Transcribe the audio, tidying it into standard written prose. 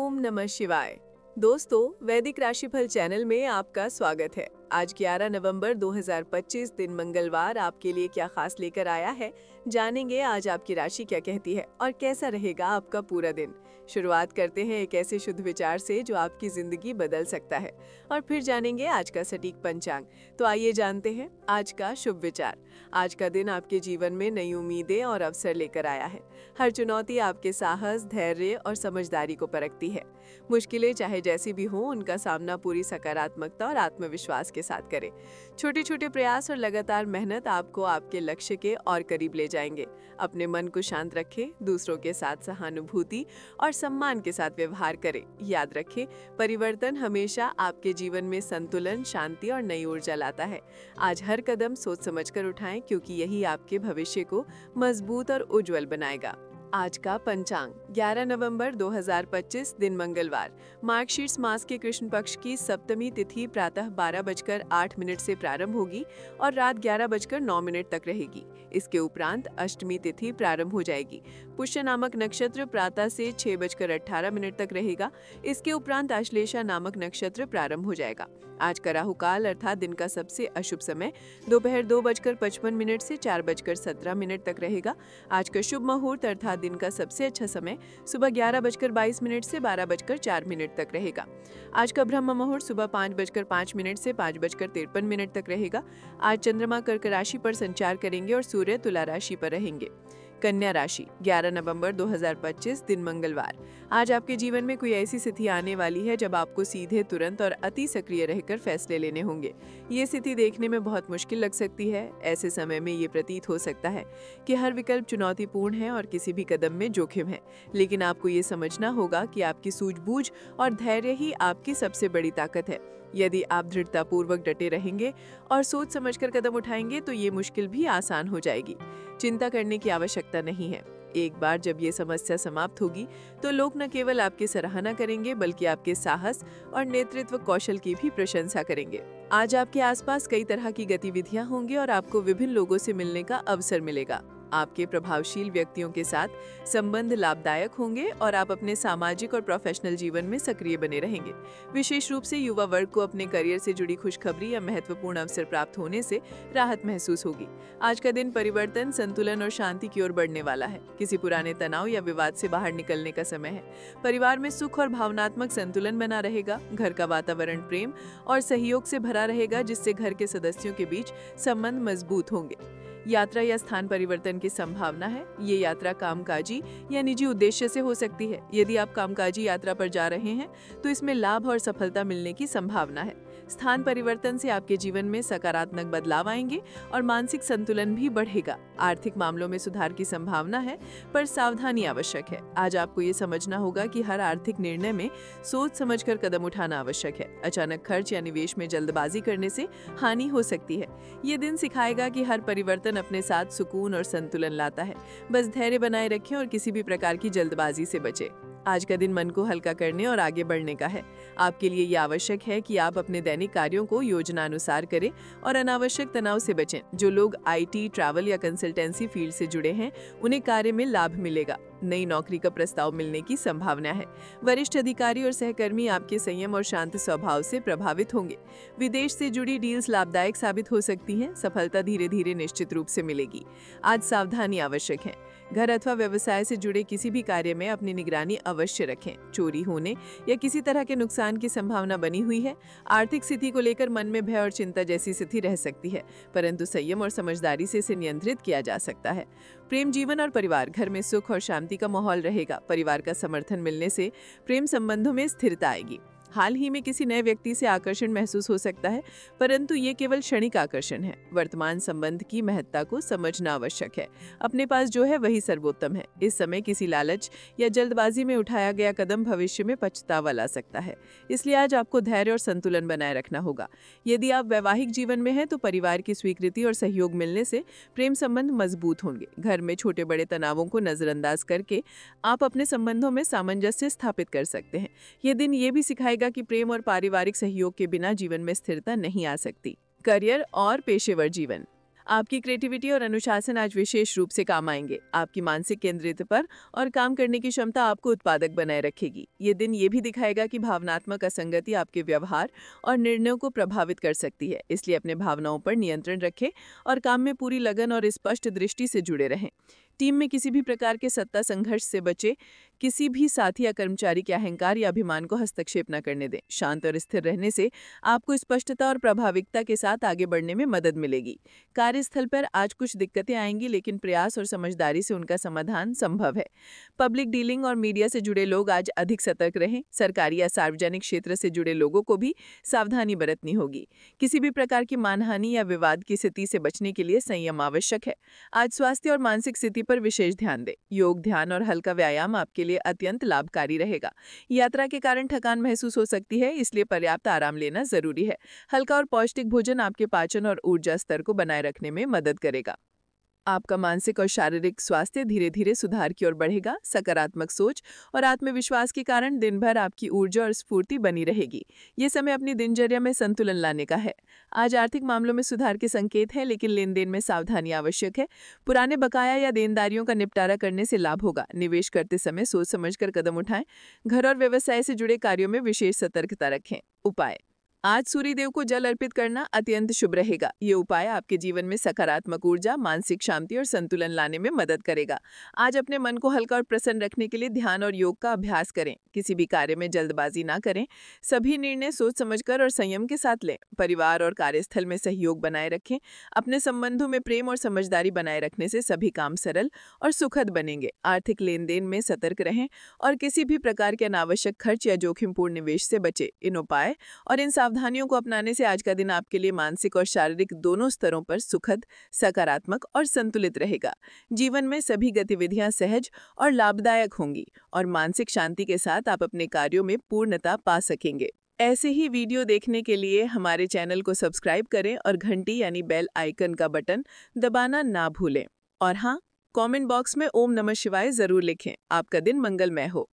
ओम नमः शिवाय। दोस्तों, वैदिक राशिफल चैनल में आपका स्वागत है। आज 11 नवंबर 2025 दिन मंगलवार आपके लिए क्या खास लेकर आया है, जानेंगे आज आपकी राशि क्या कहती है और कैसा रहेगा आपका पूरा दिन। शुरुआत करते हैं एक ऐसे शुद्ध विचार से जो आपकी जिंदगी बदल सकता है और फिर जानेंगे आज का सटीक पंचांग। तो आइए जानते हैं आज का शुभ विचार। आज का दिन आपके जीवन में नई उम्मीदें और अवसर लेकर आया है। हर चुनौती आपके साहस, धैर्य और समझदारी को परखती है। मुश्किलें चाहे जैसी भी हों, उनका सामना पूरी सकारात्मकता और आत्मविश्वास के साथ करें। छोटे छोटे प्रयास और लगातार मेहनत आपको आपके लक्ष्य के और करीब ले जाएंगे। अपने मन को शांत रखें, दूसरों के साथ सहानुभूति और सम्मान के साथ व्यवहार करें। याद रखें, परिवर्तन हमेशा आपके जीवन में संतुलन, शांति और नई ऊर्जा लाता है। आज हर कदम सोच समझकर उठाएं, क्योंकि यही आपके भविष्य को मजबूत और उज्जवल बनाएगा। आज का पंचांग 11 नवंबर 2025 दिन मंगलवार, मार्गशीर्ष मास के कृष्ण पक्ष की सप्तमी तिथि प्रातः 12:08 से प्रारंभ होगी और रात 11:09 तक रहेगी। इसके उपरांत अष्टमी तिथि प्रारंभ हो जाएगी। पुष्य नामक नक्षत्र प्रातः से 6:18 तक रहेगा। इसके उपरांत आश्लेषा नामक नक्षत्र प्रारंभ हो जाएगा। आज का राहु काल अर्थात दिन का सबसे अशुभ समय दोपहर 2:55 से 4:17 तक रहेगा। आज का शुभ मुहूर्त अर्थात दिन का सबसे अच्छा समय सुबह 11:22 से 12:04 तक रहेगा। आज का ब्रह्म मुहूर्त सुबह 5:05 से 5:53 तक रहेगा। आज चंद्रमा कर्क राशि पर संचार करेंगे और सूर्य तुला राशि पर रहेंगे। कन्या राशि 11 नवंबर 2025 दिन मंगलवार, आज आपके जीवन में कोई ऐसी स्थिति आने वाली है जब आपको सीधे, तुरंत और अति सक्रिय रहकर फैसले लेने होंगे। ये स्थिति देखने में बहुत मुश्किल लग सकती है। ऐसे समय में ये प्रतीत हो सकता है कि हर विकल्प चुनौतीपूर्ण है और किसी भी कदम में जोखिम है, लेकिन आपको ये समझना होगा कि आपकी सूझबूझ और धैर्य ही आपकी सबसे बड़ी ताकत है। यदि आप दृढ़तापूर्वक डटे रहेंगे और सोच समझकर कदम उठाएंगे तो ये मुश्किल भी आसान हो जाएगी। चिंता करने की आवश्यकता नहीं है। एक बार जब ये समस्या समाप्त होगी तो लोग न केवल आपकी सराहना करेंगे बल्कि आपके साहस और नेतृत्व कौशल की भी प्रशंसा करेंगे। आज आपके आसपास कई तरह की गतिविधियां होंगी और आपको विभिन्न लोगों से मिलने का अवसर मिलेगा। आपके प्रभावशील व्यक्तियों के साथ संबंध लाभदायक होंगे और आप अपने सामाजिक और प्रोफेशनल जीवन में सक्रिय बने रहेंगे। विशेष रूप से युवा वर्ग को अपने करियर से जुड़ी खुशखबरी या महत्वपूर्ण अवसर प्राप्त होने से राहत महसूस होगी। आज का दिन परिवर्तन, संतुलन और शांति की ओर बढ़ने वाला है। किसी पुराने तनाव या विवाद से बाहर निकलने का समय है। परिवार में सुख और भावनात्मक संतुलन बना रहेगा। घर का वातावरण प्रेम और सहयोग से भरा रहेगा, जिससे घर के सदस्यों के बीच संबंध मजबूत होंगे। यात्रा या स्थान परिवर्तन की संभावना है। ये यात्रा कामकाजी या निजी उद्देश्य से हो सकती है। यदि आप कामकाजी यात्रा पर जा रहे हैं तो इसमें लाभ और सफलता मिलने की संभावना है। स्थान परिवर्तन से आपके जीवन में सकारात्मक बदलाव आएंगे और मानसिक संतुलन भी बढ़ेगा। आर्थिक मामलों में सुधार की संभावना है, पर सावधानी आवश्यक है। आज आपको ये समझना होगा कि हर आर्थिक निर्णय में सोच समझकर कदम उठाना आवश्यक है। अचानक खर्च या निवेश में जल्दबाजी करने से हानि हो सकती है। ये दिन सिखाएगा कि हर परिवर्तन अपने साथ सुकून और संतुलन लाता है। बस धैर्य बनाए रखें और किसी भी प्रकार की जल्दबाजी से बचें। आज का दिन मन को हल्का करने और आगे बढ़ने का है। आपके लिए यह आवश्यक है कि आप अपने दैनिक कार्यों को योजना अनुसार करें और अनावश्यक तनाव से बचें। जो लोग आईटी, ट्रैवल या कंसल्टेंसी फील्ड से जुड़े हैं, उन्हें कार्य में लाभ मिलेगा। नई नौकरी का प्रस्ताव मिलने की संभावना है। वरिष्ठ अधिकारी और सहकर्मी आपके संयम और शांत स्वभाव से प्रभावित होंगे। विदेश से जुड़ी डील्स लाभदायक साबित हो सकती हैं। सफलता धीरे धीरे निश्चित रूप से मिलेगी। आज सावधानी आवश्यक है। घर अथवा व्यवसाय से जुड़े किसी भी कार्य में अपनी निगरानी अवश्य रखें। चोरी होने या किसी तरह के नुकसान की संभावना बनी हुई है। आर्थिक स्थिति को लेकर मन में भय और चिंता जैसी स्थिति रह सकती है, परंतु संयम और समझदारी से इसे नियंत्रित किया जा सकता है। प्रेम जीवन और परिवार, घर में सुख और शांति का माहौल रहेगा। परिवार का समर्थन मिलने से प्रेम संबंधों में स्थिरता आएगी। हाल ही में किसी नए व्यक्ति से आकर्षण महसूस हो सकता है, परंतु ये केवल क्षणिक आकर्षण है। वर्तमान संबंध की महत्ता को समझना आवश्यक है। अपने पास जो है वही सर्वोत्तम है। इस समय किसी लालच या जल्दबाजी में उठाया गया कदम भविष्य में पछतावा ला सकता है। इसलिए आज आपको धैर्य और संतुलन बनाए रखना होगा। यदि आप वैवाहिक जीवन में हैं तो परिवार की स्वीकृति और सहयोग मिलने से प्रेम संबंध मजबूत होंगे। घर में छोटे बड़े तनावों को नजरअंदाज करके आप अपने संबंधों में सामंजस्य स्थापित कर सकते हैं। यह दिन ये भी सिखाएगा कि प्रेम और पारिवारिक सहयोग के बिना जीवन में स्थिरता नहीं आ सकती। करियर और पेशेवर जीवन, आपकी क्रिएटिविटी और अनुशासन आज विशेष रूप से काम आएंगे। आपकी मानसिक केंद्रित पर और काम करने की क्षमता आपको उत्पादक बनाए रखेगी। ये दिन ये भी दिखाएगा कि भावनात्मक असंगति आपके व्यवहार और निर्णयों को प्रभावित कर सकती है, इसलिए अपने भावनाओं पर नियंत्रण रखें और काम में पूरी लगन और स्पष्ट दृष्टि से जुड़े रहें। टीम में किसी भी प्रकार के सत्ता संघर्ष से बचे, किसी भी साथी या कर्मचारी के अहंकार या अभिमान को हस्तक्षेप न करने दें। शांत और स्थिर रहने से आपको स्पष्टता और प्रभाविकता के साथ आगे बढ़ने में मदद मिलेगी। कार्यस्थल पर आज कुछ दिक्कतें आएंगी, लेकिन प्रयास और समझदारी से उनका समाधान संभव है। पब्लिक डीलिंग और मीडिया से जुड़े लोग आज अधिक सतर्क रहें। सरकारी या सार्वजनिक क्षेत्र से जुड़े लोगों को भी सावधानी बरतनी होगी। किसी भी प्रकार की मानहानि या विवाद की स्थिति से बचने के लिए संयम आवश्यक है। आज स्वास्थ्य और मानसिक स्थिति पर विशेष ध्यान दें। योग, ध्यान और हल्का व्यायाम आपके लिए अत्यंत लाभकारी रहेगा। यात्रा के कारण थकान महसूस हो सकती है, इसलिए पर्याप्त आराम लेना जरूरी है। हल्का और पौष्टिक भोजन आपके पाचन और ऊर्जा स्तर को बनाए रखने में मदद करेगा। आपका मानसिक और शारीरिक स्वास्थ्य धीरे धीरे सुधार की ओर बढ़ेगा। सकारात्मक सोच और आत्मविश्वास के कारण दिन भर आपकी ऊर्जा और स्फूर्ति बनी रहेगी। ये समय अपनी दिनचर्या में संतुलन लाने का है। आज आर्थिक मामलों में सुधार के संकेत हैं, लेकिन लेन देन में सावधानी आवश्यक है। पुराने बकाया या देनदारियों का निपटारा करने से लाभ होगा। निवेश करते समय सोच समझकर कदम उठाएं। घर और व्यवसाय से जुड़े कार्यों में विशेष सतर्कता रखें। उपाय: आज सूर्यदेव को जल अर्पित करना अत्यंत शुभ रहेगा। ये उपाय आपके जीवन में सकारात्मक ऊर्जा, मानसिक शांति और संतुलन लाने में मदद करेगा। आज अपने मन को हल्का और प्रसन्न रखने के लिए ध्यान और योग का अभ्यास करें। किसी भी कार्य में जल्दबाजी ना करें। सभी निर्णय सोच समझकर और संयम के साथ लें। परिवार और कार्यस्थल में सहयोग बनाए रखें। अपने संबंधों में प्रेम और समझदारी बनाए रखने से सभी काम सरल और सुखद बनेंगे। आर्थिक लेन देन में सतर्क रहें और किसी भी प्रकार के अनावश्यक खर्च या जोखिमपूर्ण निवेश से बचें। इन उपाय और इन सावधानियों को अपनाने से आज का दिन आपके लिए मानसिक और शारीरिक दोनों स्तरों पर सुखद, सकारात्मक और संतुलित रहेगा। जीवन में सभी गतिविधियां सहज और लाभदायक होंगी और मानसिक शांति के साथ आप अपने कार्यों में पूर्णता पा सकेंगे। ऐसे ही वीडियो देखने के लिए हमारे चैनल को सब्सक्राइब करें और घंटी यानी बेल आइकन का बटन दबाना ना भूलें। और हाँ, कमेंट बॉक्स में ओम नमः शिवाय जरूर लिखें। आपका दिन मंगलमय हो।